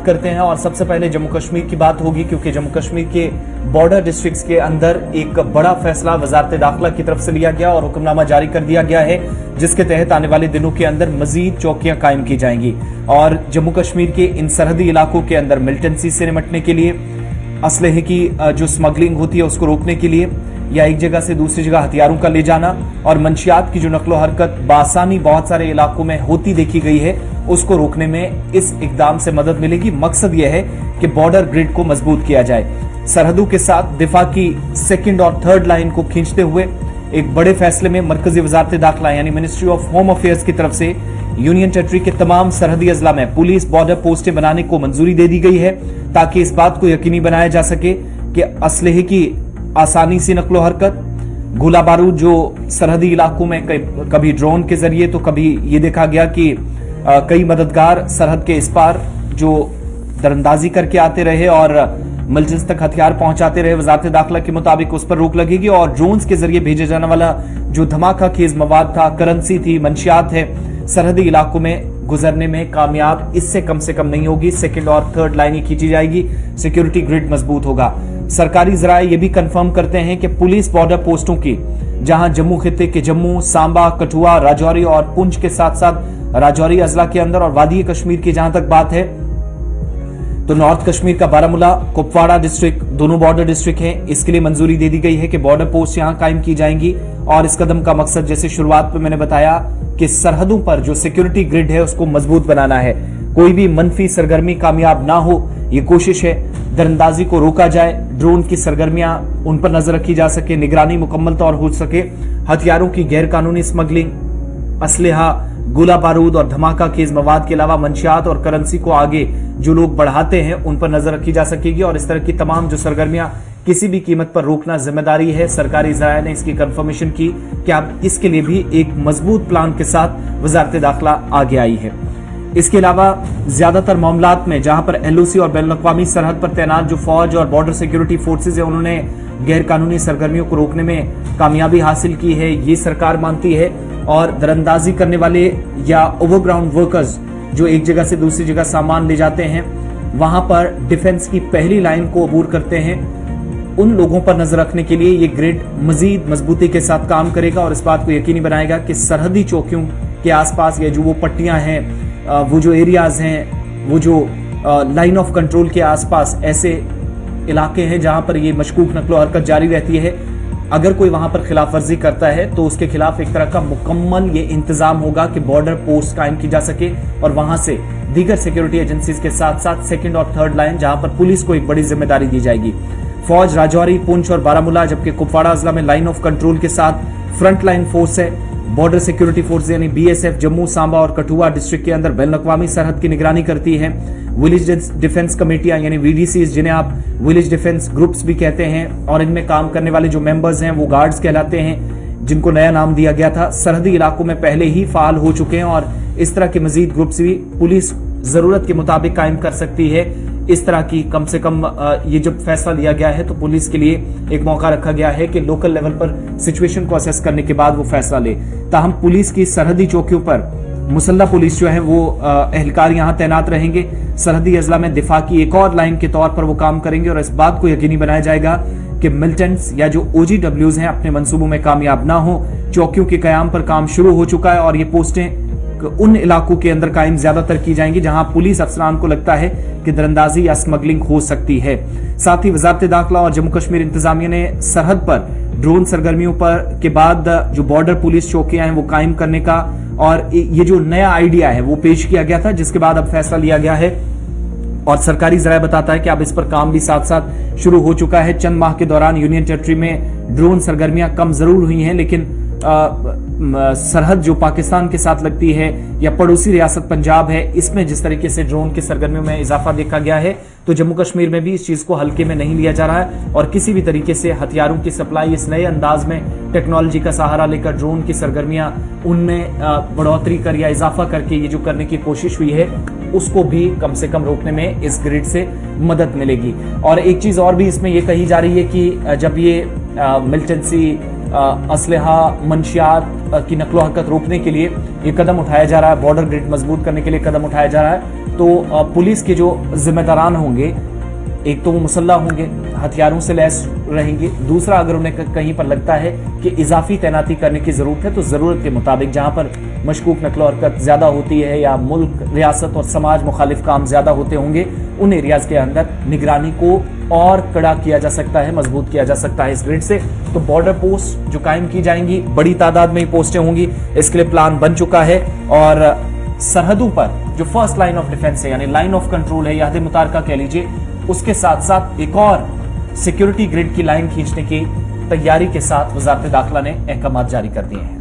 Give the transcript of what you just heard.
करते हैं और सबसे पहले जम्मू कश्मीर की बात होगी, क्योंकि जम्मू कश्मीर के बॉर्डर डिस्ट्रिक्ट्स के अंदर एक बड़ा फैसला वजारत दाखिला की तरफ से लिया गया और हुक्मनामा जारी कर दिया गया है, जिसके तहत आने वाले दिनों के अंदर मजीद चौकियां कायम की जाएंगी और जम्मू कश्मीर के इन सरहदी इलाकों के अंदर मिलिटेंसी से निपटने के लिए, असलहे की जो स्मगलिंग होती है उसको रोकने के लिए, या एक जगह से दूसरी जगह हथियारों का ले जाना और मंशियात की जो नकलो हरकत बासानी बहुत सारे इलाकों में होती देखी गई है, उसको रोकने में इस इकदाम से मदद मिलेगी। मकसद यह है कि बॉर्डर ग्रिड को मजबूत किया जाए। सरहदों के साथ दिफा की सेकंड और थर्ड लाइन को खींचते हुए एक बड़े फैसले में मरकजी वजारत दाखिला यानी मिनिस्ट्री ऑफ होम अफेयर्स की तरफ से यूनियन टेरिटरी के तमाम सरहदी अजला में पुलिस बॉर्डर पोस्टें बनाने को मंजूरी दे दी गई है, ताकि इस बात को यकीनी बनाया जा सके कि असलहे की आसानी से नकलो हरकत, गोला बारूद जो सरहदी इलाकों में कभी ड्रोन के जरिए तो कभी ये देखा गया कि कई मददगार सरहद के इस पार जो दरअंदाजी करके आते रहे और मिलिटेंट्स तक हथियार पहुंचाते रहे। वजारत दाखिला के मुताबिक उस पर रोक लगेगी और ड्रोन्स के जरिए भेजे जाने वाला जो धमाका खेज मवाद था, करेंसी थी, मंशियात है, सरहदी इलाकों में गुजरने में कामयाब इससे कम से कम नहीं होगी। सेकंड और थर्ड लाइन खींची जाएगी, सिक्योरिटी ग्रिड मजबूत होगा। सरकारी जराये ये भी कंफर्म करते हैं कि पुलिस बॉर्डर पोस्टों की, जहां जम्मू खित्ते के जम्मू, सांबा, कठुआ, राजौरी और पुंछ के साथ साथ राजौरी अजला के अंदर और वादी कश्मीर की जहां तक बात है तो नॉर्थ कश्मीर का बारामूला, कुपवाड़ा डिस्ट्रिक्ट दोनों बॉर्डर डिस्ट्रिक्ट हैं, इसके लिए मंजूरी दे दी गई है कि बॉर्डर पोस्ट यहां कायम की जाएंगी। और इस कदम का मकसद, जैसे शुरुआत में मैंने बताया, कि सरहदों पर जो सिक्योरिटी ग्रिड है उसको मजबूत बनाना है। कोई भी मनफी सरगर्मी कामयाब ना हो, ये कोशिश है। दरअंदाजी को रोका जाए, ड्रोन की सरगर्मियां उन पर नजर रखी जा सके, निगरानी मुकम्मल तौर हो सके, हथियारों की गैर कानूनी स्मगलिंग, असलहा, गोला बारूद और धमाका खेज मवाद के अलावा मंशियात और करेंसी को आगे जो लोग बढ़ाते हैं उन पर नजर रखी जा सकेगी। और इस तरह की तमाम जो सरगर्मियां किसी भी कीमत पर रोकना जिम्मेदारी है। सरकारी ज़राए ने इसकी कंफर्मेशन की कि अब इसके लिए भी एक मजबूत प्लान के साथ वजारत दाखिला आगे आई है। इसके अलावा ज्यादातर मामलात में जहां पर एलओसी और बैनुल-अक़वामी सरहद पर तैनात जो फौज और बॉर्डर सिक्योरिटी फोर्सेज है, उन्होंने गैर कानूनी सरगर्मियों को रोकने में कामयाबी हासिल की है, ये सरकार मानती है। और दरअंदाजी करने वाले या ओवरग्राउंड वर्कर्स जो एक जगह से दूसरी जगह सामान ले जाते हैं, वहां पर डिफेंस की पहली लाइन को अबूर करते हैं, उन लोगों पर नजर रखने के लिए ये ग्रिड मजीद मजबूती के साथ काम करेगा और इस बात को यकीनी बनाएगा कि सरहदी चौकियों के आसपास या जो वो पट्टियां हैं, वो जो एरियाज हैं, वो जो लाइन ऑफ कंट्रोल के आसपास ऐसे इलाके हैं जहां पर ये मशकूक नकलो हरकत जारी रहती है, अगर कोई वहां पर खिलाफ वर्जी करता है तो उसके खिलाफ एक तरह का मुकम्मल ये इंतजाम होगा कि बॉर्डर पोस्ट कायम की जा सके और वहां से दीगर सिक्योरिटी एजेंसीज के साथ साथ सेकंड और थर्ड लाइन, जहां पर पुलिस को एक बड़ी जिम्मेदारी दी जाएगी। फौज राजौरी, पुंछ और बारामूला, जबकि कुपवाड़ा अजला में लाइन ऑफ कंट्रोल के साथ फ्रंट लाइन फोर्स है। बॉर्डर सिक्योरिटी फोर्स यानी बीएसएफ जम्मू, सांबा और कठुआ डिस्ट्रिक्ट के अंदर बैनुल-अक़वामी सरहद की निगरानी करती है। विलेज डिफेंस कमेटियां यानी वीडीसीज, जिन्हें आप विलेज डिफेंस ग्रुप्स भी कहते हैं, और इनमें काम करने वाले जो मेंबर्स हैं वो गार्ड्स कहलाते हैं, जिनको नया नाम दिया गया था, सरहदी इलाकों में पहले ही फाल हो चुके हैं और इस तरह के मजीद ग्रुप्स भी पुलिस जरूरत के मुताबिक कायम कर सकती है। इस तरह की कम से कम ये जब फैसला लिया गया है तो पुलिस के लिए एक मौका रखा गया है कि लोकल लेवल पर सिचुएशन को असेस करने के बाद वो फैसला ले। ताहम पुलिस की सरहदी चौकियों पर मुसल्लह पुलिस जो है वो एहलकार यहाँ तैनात रहेंगे। सरहदी अजला में दिफा की एक और लाइन के तौर पर वो काम करेंगे और इस बात को यकीनी बनाया जाएगा कि मिलिटेंट्स या जो ओजीडब्ल्यूज हैं अपने मंसूबों में कामयाब ना हो। चौकियों के कयाम पर काम शुरू हो चुका है और ये पोस्टें उन इलाकों के अंदर कायम ज्यादातर की जाएंगी जहां पुलिस अफसरान को लगता है कि दरअंदाजी या स्मगलिंग हो सकती है। साथ ही वजारत दाखिला और जम्मू कश्मीर इंतजामिया ने सरहद पर ड्रोन सरगर्मियों पर के बाद जो बॉर्डर पुलिस चौकियां हैं वो कायम करने का और ये जो नया आइडिया है वो पेश किया गया था, जिसके बाद अब फैसला लिया गया है। और सरकारी जराया बताता है कि अब इस पर काम भी साथ साथ शुरू हो चुका है। चंद माह के दौरान यूनियन टेरिटरी में ड्रोन सरगर्मियां कम जरूर हुई हैं, लेकिन सरहद जो पाकिस्तान के साथ लगती है या पड़ोसी रियासत पंजाब है, इसमें जिस तरीके से ड्रोन की सरगर्मियों में इजाफा देखा गया है, तो जम्मू कश्मीर में भी इस चीज को हल्के में नहीं लिया जा रहा है और किसी भी तरीके से हथियारों की सप्लाई इस नए अंदाज में टेक्नोलॉजी का सहारा लेकर ड्रोन की सरगर्मियां उनमें बढ़ोतरी कर या इजाफा करके ये जो करने की कोशिश हुई है उसको भी कम से कम रोकने में इस ग्रिड से मदद मिलेगी। और एक चीज और भी इसमें ये कही जा रही है कि जब ये मिलिटेंसी असलहा मंशियात की नकलो हरकत रोकने के लिए ये कदम उठाया जा रहा है, बॉर्डर ग्रिड मजबूत करने के लिए कदम उठाया जा रहा है, तो पुलिस के जो जिम्मेदारान होंगे, एक तो वो मुसल्ला होंगे, हथियारों से लैस रहेंगे। दूसरा, अगर उन्हें कहीं पर लगता है कि इजाफी तैनाती करने की जरूरत है तो जरूरत के मुताबिक जहां पर मशकूक नकलो हरकत ज्यादा होती है या मुल्क, रियासत और समाज मुखालिफ काम ज्यादा होते होंगे, उन एरियाज के अंदर निगरानी को और कड़ा किया जा सकता है, मजबूत किया जा सकता है इस ग्रिड से। तो बॉर्डर पोस्ट जो कायम की जाएंगी, बड़ी तादाद में ही पोस्टें होंगी, इसके लिए प्लान बन चुका है। और सरहदों पर जो फर्स्ट लाइन ऑफ डिफेंस है, यानी लाइन ऑफ कंट्रोल है, याद मुतारका कह लीजिए, उसके साथ साथ एक और सिक्योरिटी ग्रिड की लाइन खींचने की तैयारी के साथ वजारत दाखिला ने अहकाम जारी कर दिए हैं।